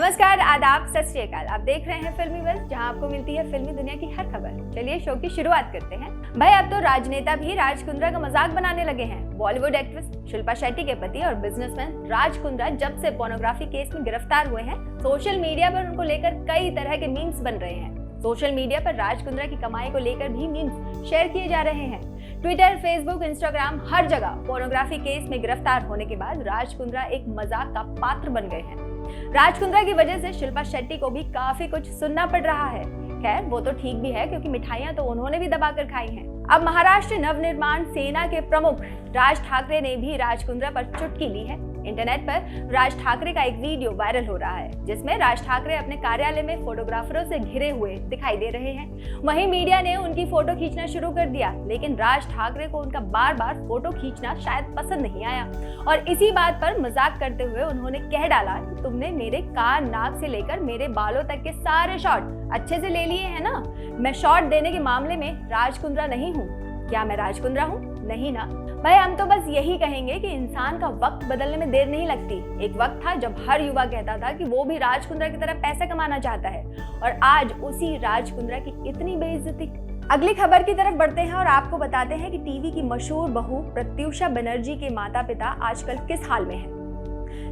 नमस्कार, आदाब, सत श्री अकाल। आप देख रहे हैं फिल्मी बज़, जहां आपको मिलती है फिल्मी दुनिया की हर खबर। चलिए शो की शुरुआत करते हैं। भाई, अब तो राजनेता भी राज कुंद्रा का मजाक बनाने लगे हैं। बॉलीवुड एक्ट्रेस शिल्पा शेट्टी के पति और बिजनेसमैन राज कुंद्रा जब से पोर्नोग्राफी केस में गिरफ्तार हुए हैं, सोशल मीडिया पर उनको लेकर कई तरह के मीम्स बन रहे हैं। सोशल मीडिया पर राज कुंद्रा की कमाई को लेकर भी मीम्स शेयर किए जा रहे हैं। ट्विटर, फेसबुक, इंस्टाग्राम, हर जगह पोर्नोग्राफी केस में गिरफ्तार होने के बाद राज कुंद्रा एक मजाक का पात्र बन गए हैं। राज कुंद्रा की वजह से शिल्पा शेट्टी को भी काफी कुछ सुनना पड़ रहा है। खैर, वो तो ठीक भी है, क्योंकि मिठाइयां तो उन्होंने भी दबाकर खाई हैं। अब महाराष्ट्र नवनिर्माण सेना के प्रमुख राज ठाकरे ने भी राज कुंद्रा पर चुटकी ली है। इंटरनेट पर राज ठाकरे का एक वीडियो वायरल हो रहा है, जिसमें राज ठाकरे अपने कार्यालय में फोटोग्राफरों से घिरे हुए दिखाई दे रहे हैं। वहीं मीडिया ने उनकी फोटो खींचना शुरू कर दिया, लेकिन राज ठाकरे को उनका बार बार फोटो खींचना शायद पसंद नहीं आया और इसी बात पर मजाक करते हुए उन्होंने कह डाला कि तुमने मेरे कान, नाक से लेकर मेरे बालों तक के सारे शॉट अच्छे से ले लिए हैं ना। मैं शॉट देने के मामले में राज कुंद्रा नहीं हूँ। क्या मैं राज कुंद्रा हूँ? नहीं ना। भाई, हम तो बस यही कहेंगे कि इंसान का वक्त बदलने में देर नहीं लगती। एक वक्त था जब हर युवा कहता था कि वो भी राज कुंद्रा की तरह पैसा कमाना चाहता है, और आज उसी राज कुंद्रा की इतनी बेइज्जती। अगली खबर की तरफ बढ़ते हैं और आपको बताते हैं कि टीवी की मशहूर बहू प्रत्यूषा बनर्जी के माता पिता आजकल किस हाल में हैं।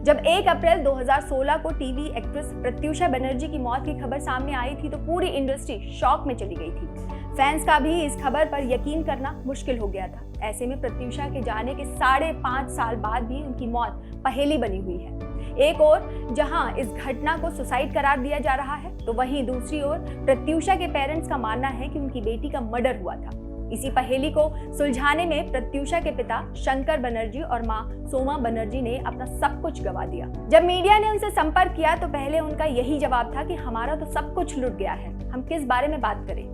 जब 1 अप्रैल 2016 को टीवी एक्ट्रेस प्रत्यूषा बनर्जी की मौत की खबर सामने आई थी, तो पूरी इंडस्ट्री शॉक में चली गई थी। फैंस का भी इस खबर पर यकीन करना मुश्किल हो गया था। ऐसे में प्रत्यूषा के जाने के 5.5 साल बाद भी उनकी मौत पहेली बनी हुई है। एक ओर जहां इस घटना को सुसाइड करार दिया जा रहा है, तो वहीं दूसरी ओर प्रत्यूषा के पेरेंट्स का मानना है कि उनकी बेटी का मर्डर हुआ था। इसी पहेली को सुलझाने में प्रत्यूषा के पिता शंकर बनर्जी और मां सोमा बनर्जी ने अपना सब कुछ गवा दिया। जब मीडिया ने उनसे संपर्क किया, तो पहले उनका यही जवाब था कि हमारा तो सब कुछ लुट गया है, हम किस बारे में बात करें।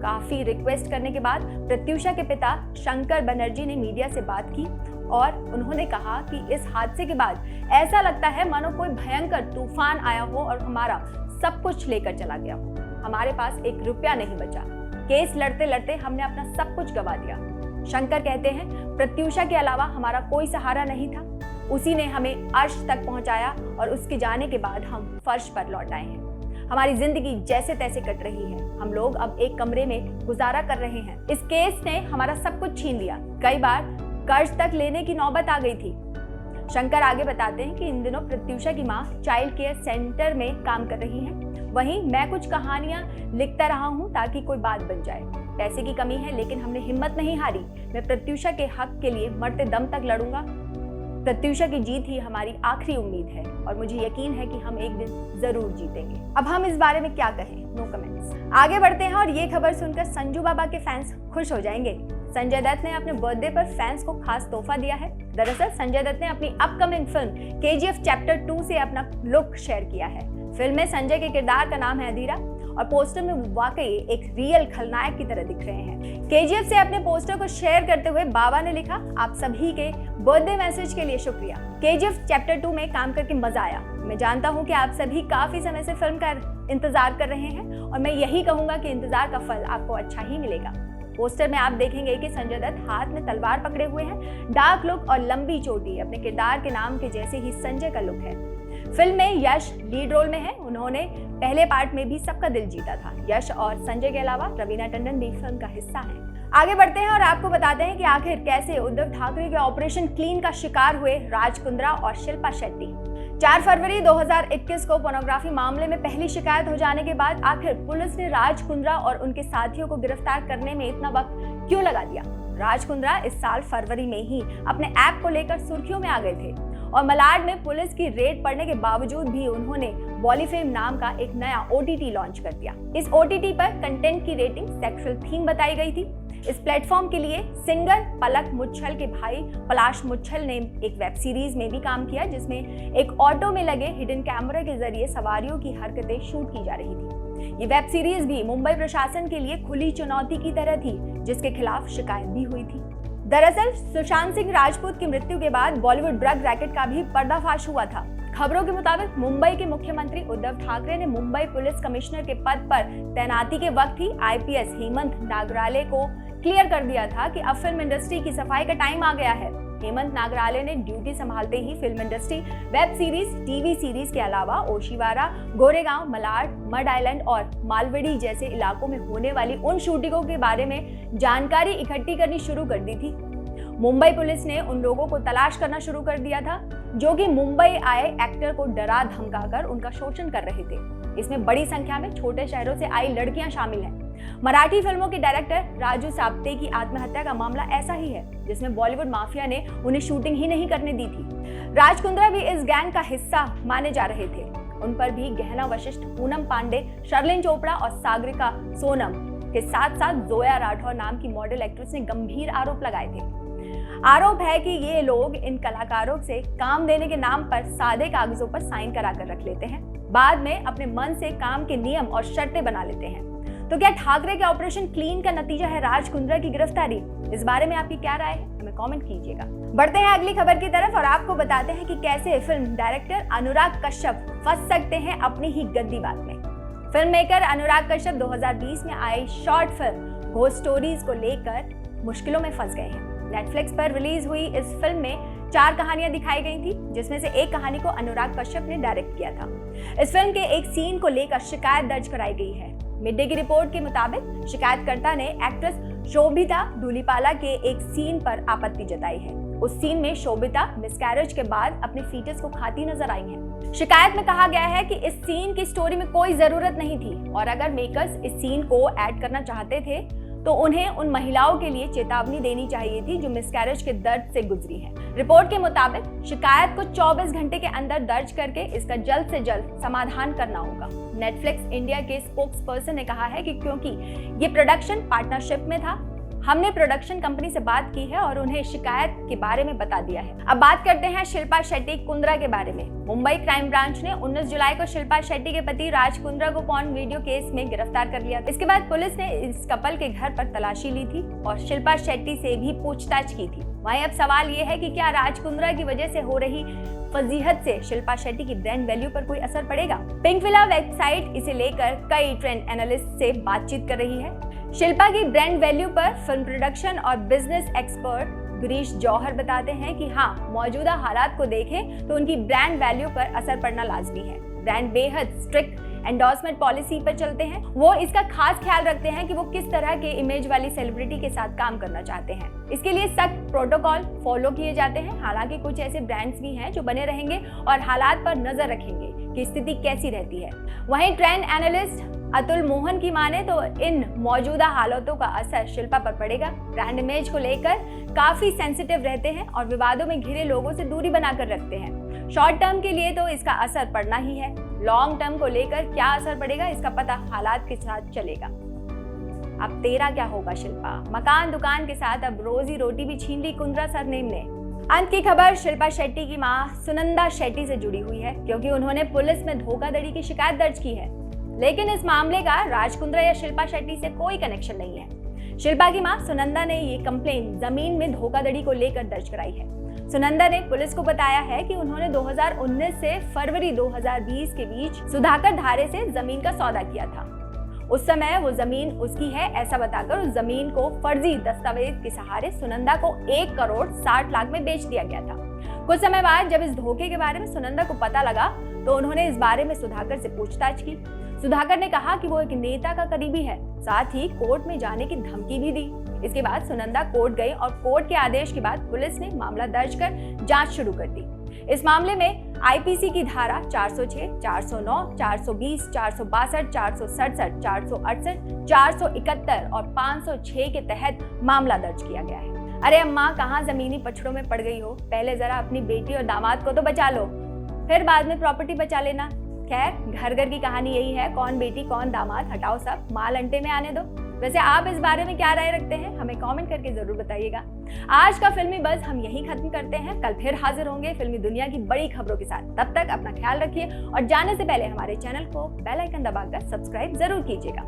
काफी रिक्वेस्ट करने के बाद प्रत्यूषा के पिता शंकर बनर्जी ने मीडिया से बात की और उन्होंने कहा कि इस हादसे के बाद ऐसा लगता है मानो कोई भयंकर तूफान आया हो और हमारा सब कुछ लेकर चला गया हो। हमारे पास 1 रुपया नहीं बचा। केस लड़ते लड़ते हमने अपना सब कुछ गवा दिया। शंकर कहते हैं, प्रत्यूषा के अलावा हमारा कोई सहारा नहीं था। उसी ने हमें अर्श तक पहुंचाया और उसके जाने के बाद हम फर्श पर लौट आए हैं। हमारी जिंदगी जैसे तैसे कट रही है। हम लोग अब एक कमरे में गुजारा कर रहे हैं। इस केस ने हमारा सब कुछ छीन लिया। कई बार कर्ज तक लेने की नौबत आ गई थी। शंकर आगे बताते हैं कि इन दिनों प्रत्यूषा की मां चाइल्ड केयर सेंटर में काम कर रही हैं। वहीं मैं कुछ कहानियां लिखता रहा हूं ताकि कोई बात बन जाए। पैसे की कमी है, लेकिन हमने हिम्मत नहीं हारी। मैं प्रत्यूषा के हक के लिए मरते दम तक लड़ूंगा। प्रत्यूषा की जीत ही हमारी आखिरी उम्मीद है और मुझे यकीन है कि हम एक दिन जरूर जीतेंगे। अब हम इस बारे में क्या कहें? No comments. आगे बढ़ते हैं और ये खबर सुनकर संजू बाबा के फैंस खुश हो जाएंगे। संजय दत्त ने अपने बर्थडे पर फैंस को खास तोहफा दिया है। दरअसल संजय दत्त ने अपनी अपकमिंग फिल्म KGF चैप्टर 2 से अपना लुक शेयर किया है। फिल्म में संजय के किरदार का नाम है अधीरा और पोस्टर में वाकई एक रियल खलनायक की तरह दिख रहे हैं। KGF से अपने पोस्टर को शेयर करते हुए बाबा ने लिखा, आप सभी के बर्थडे मैसेज के लिए शुक्रिया। KGF चैप्टर 2 में काम करके मजा आया। मैं जानता हूं कि आप सभी काफी समय से फिल्म का इंतजार कर रहे हैं और मैं यही कहूंगा कि इंतजार का फल आपको अच्छा ही मिलेगा। पोस्टर में आप देखेंगे कि संजय दत्त हाथ में तलवार पकड़े हुए हैं। डार्क लुक और लंबी चोटी अपने किरदार के नाम के जैसे ही संजय का लुक है। फिल्म में यश लीड रोल में है। उन्होंने पहले पार्ट में भी सबका दिल जीता था। यश और संजय के अलावा रवीना टंडन भी फिल्म का हिस्सा है। आगे बढ़ते हैं और आपको बताते हैं कि आखिर कैसे उद्धव ठाकरे के ऑपरेशन क्लीन का शिकार हुए राज कुंद्रा और शिल्पा शेट्टी। 4 फरवरी 2021 को पोर्नोग्राफी मामले में पहली शिकायत हो जाने के बाद आखिर पुलिस ने राज कुंद्रा और उनके साथियों को गिरफ्तार करने में इतना वक्त क्यों लगा दिया? राज कुंद्रा इस साल फरवरी में ही अपने ऐप को लेकर सुर्खियों में आ गए थे और मलाड में पुलिस की रेड पड़ने के बावजूद भी उन्होंने बॉलीफेम नाम का एक नया OTT लॉन्च कर दिया। इस OTT पर कंटेंट की रेटिंग सेक्सुअल थीम बताई गई थी। इस प्लेटफॉर्म के लिए सिंगर पलक मुच्छल के भाई पलाश मुच्छल ने एक वेब सीरीज में भी काम किया, जिसमें एक ऑटो में लगे हिडन कैमरा के जरिए सवारियों की हरकतें शूट की जा रही थी। ये वेब सीरीज भी मुंबई प्रशासन के लिए खुली चुनौती की तरह थी, जिसके खिलाफ शिकायत भी हुई थी। दरअसल सुशांत सिंह राजपूत की मृत्यु के बाद बॉलीवुड ड्रग रैकेट का भी पर्दाफाश हुआ था। खबरों के मुताबिक मुंबई के मुख्यमंत्री उद्धव ठाकरे ने मुंबई पुलिस कमिश्नर के पद पर तैनाती के वक्त ही IPS हेमंत नागराले को क्लियर कर दिया था कि अब फिल्म इंडस्ट्री की सफाई का टाइम आ गया है। हेमंत नागराले ने ड्यूटी संभालते ही film industry, web series, TV series के अलावा ओशिवारा, गोरेगांव, मलाड, मड आइलैंड और मालवडी जैसे इलाकों में होने वाली उन शूटिंगों के बारे में जानकारी इकट्ठी करनी शुरू कर दी थी। मुंबई पुलिस ने उन लोगों को तलाश करना शुरू कर दिया था जो कि मुंबई आए एक्टर को डरा धमकाकर उनका शोषण कर रहे थे। इसमें बड़ी संख्या में छोटे शहरों से आई लड़कियां शामिल हैं। मराठी फिल्मों के डायरेक्टर राजू साप्ते की आत्महत्या का मामला ऐसा ही है, जिसमें बॉलीवुड माफिया ने उन्हें शूटिंग ही नहीं करने दी थी। राज कुंद्रा भी इस गैंग का हिस्सा माने जा रहे थे। उन पर भी गहना वशिष्ठ, पूनम पांडे, शर्लिन चोपड़ा और सागरिका सोनम के साथ साथ जोया राठौर नाम की मॉडल एक्ट्रेस ने गंभीर आरोप लगाए थे। आरोप है कि ये लोग इन कलाकारों से काम देने के नाम पर सादे कागजों पर साइन करा कर रख लेते हैं, बाद में अपने मन से काम के नियम और शर्तें बना लेते हैं। तो क्या ठाकरे के ऑपरेशन क्लीन का नतीजा है राज कुंद्रा की गिरफ्तारी? इस बारे में आपकी क्या राय है, हमें कमेंट कीजिएगा। बढ़ते हैं अगली खबर की तरफ और आपको बताते हैं कि कैसे फिल्म डायरेक्टर अनुराग कश्यप फंस सकते हैं अपनी ही गद्दी बात में। फिल्म मेकर अनुराग कश्यप 2020 में आई शॉर्ट फिल्म घोस्ट स्टोरीज को लेकर मुश्किलों में फंस गए हैं। नेटफ्लिक्स पर रिलीज हुई इस फिल्म में 4 कहानियां दिखाई गई थी, जिसमें से एक कहानी को अनुराग कश्यप ने डायरेक्ट किया था। इस फिल्म के एक सीन को लेकर शिकायत दर्ज कराई गई है। मिड डे की रिपोर्ट के मुताबिक शिकायतकर्ता ने एक्ट्रेस शोभिता धूलीपाला के एक सीन पर आपत्ति जताई है। उस सीन में शोभिता मिसकैरेज के बाद अपने फीटस को खाती नजर आई हैं। शिकायत में कहा गया है कि इस सीन की स्टोरी में कोई जरूरत नहीं थी और अगर मेकर्स इस सीन को ऐड करना चाहते थे तो उन्हें उन महिलाओं के लिए चेतावनी देनी चाहिए थी जो मिसकैरेज के दर्द से गुजरी हैं। रिपोर्ट के मुताबिक शिकायत को 24 घंटे के अंदर दर्ज करके इसका जल्द से जल्द समाधान करना होगा। नेटफ्लिक्स इंडिया के स्पोक्स पर्सन ने कहा है कि क्योंकि ये प्रोडक्शन पार्टनरशिप में था, हमने प्रोडक्शन कंपनी से बात की है और उन्हें शिकायत के बारे में बता दिया है। अब बात करते हैं शिल्पा शेट्टी कुंद्रा के बारे में। मुंबई क्राइम ब्रांच ने 19 जुलाई को शिल्पा शेट्टी के पति राज कुंद्रा को पॉर्न वीडियो केस में गिरफ्तार कर लिया। इसके बाद पुलिस ने इस कपल के घर पर तलाशी ली थी और शिल्पा शेट्टी से भी पूछताछ की थी। वहीं अब सवाल ये है कि क्या राज कुंद्रा की वजह से हो रही फजीहत से शिल्पा शेट्टी की ब्रांड वैल्यू पर कोई असर पड़ेगा? पिंकविला वेबसाइट इसे लेकर कई ट्रेंड एनालिस्ट से बातचीत कर रही है। शिल्पा की ब्रांड वैल्यू पर फिल्म प्रोडक्शन और बिजनेस एक्सपर्ट गिरीश जौहर बताते हैं कि हाँ, मौजूदा हालात को देखें तो उनकी ब्रांड वैल्यू पर असर पड़ना लाजमी है। ब्रांड बेहद स्ट्रिक्ट एंडोर्समेंट पॉलिसी पर चलते हैं। वो इसका खास ख्याल रखते हैं कि वो किस तरह के इमेज वाली सेलिब्रिटी के साथ काम करना चाहते हैं। इसके लिए सख्त प्रोटोकॉल फॉलो किए जाते हैं। हालांकि कुछ ऐसे ब्रांड्स भी हैं जो बने रहेंगे और हालात पर नजर रखेंगे कि स्थिति कैसी रहती है। वहीं ट्रेंड एनालिस्ट अतुल मोहन की माने तो इन मौजूदा हालातों का असर शिल्पा पर पड़ेगा। ब्रांड इमेज को लेकर काफी सेंसिटिव रहते हैं और विवादों में घिरे लोगों से दूरी बनाकर रखते हैं। शॉर्ट टर्म के लिए तो इसका असर पड़ना ही है। लॉन्ग टर्म को लेकर क्या असर पड़ेगा इसका पता हालात के साथ चलेगा। अब तेरा क्या होगा शिल्पा? मकान दुकान के साथ अब रोजी रोटी भी छीन ली कुंद्रा सरनेम ने। अंत की खबर शिल्पा शेट्टी की मां सुनंदा शेट्टी से जुड़ी हुई है, क्योंकि उन्होंने पुलिस में धोखाधड़ी की शिकायत दर्ज की है। लेकिन इस मामले का राज कुंद्रा या शिल्पा शेट्टी से कोई कनेक्शन नहीं है। शिल्पा की मां सुनंदा ने ये कंप्लेन जमीन में धोखाधड़ी को लेकर दर्ज कराई है। सुनंदा ने पुलिस को बताया है कि उन्होंने 2019 से फरवरी 2020 के बीच सुधाकर धारे से जमीन का सौदा किया था। उस समय वो जमीन उसकी है ऐसा बताकर उस जमीन को फर्जी दस्तावेज के सहारे सुनंदा को 1 करोड़ 60 लाख में बेच दिया गया था। कुछ समय बाद जब इस धोखे के बारे में सुनंदा को पता लगा तो उन्होंने इस बारे में सुधाकर से पूछताछ की। सुधाकर ने कहा कि वो एक नेता का करीबी है, साथ ही कोर्ट में जाने की धमकी भी दी। इसके बाद सुनंदा कोर्ट गई और कोर्ट के आदेश के बाद पुलिस ने मामला दर्ज कर जांच शुरू कर दी। इस मामले में आईपीसी की धारा 406, 409, 420, 462, 467, 468, 471 और 506 के तहत मामला दर्ज किया गया है। अरे अम्मा, कहाँ जमीनी पछड़ों में पड़ गई हो? पहले जरा अपनी बेटी और दामाद को तो बचा लो, फिर बाद में प्रॉपर्टी बचा लेना। खैर, घर घर की कहानी यही है, कौन बेटी कौन दामाद, हटाओ सब, माल अंटे में आने दो। वैसे आप इस बारे में क्या राय रखते हैं, हमें कमेंट करके जरूर बताइएगा। आज का फिल्मी बज़ हम यहीं खत्म करते हैं। कल फिर हाजिर होंगे फिल्मी दुनिया की बड़ी खबरों के साथ। तब तक अपना ख्याल रखिए और जाने से पहले हमारे चैनल को बेल आइकन दबाकर सब्सक्राइब जरूर कीजिएगा।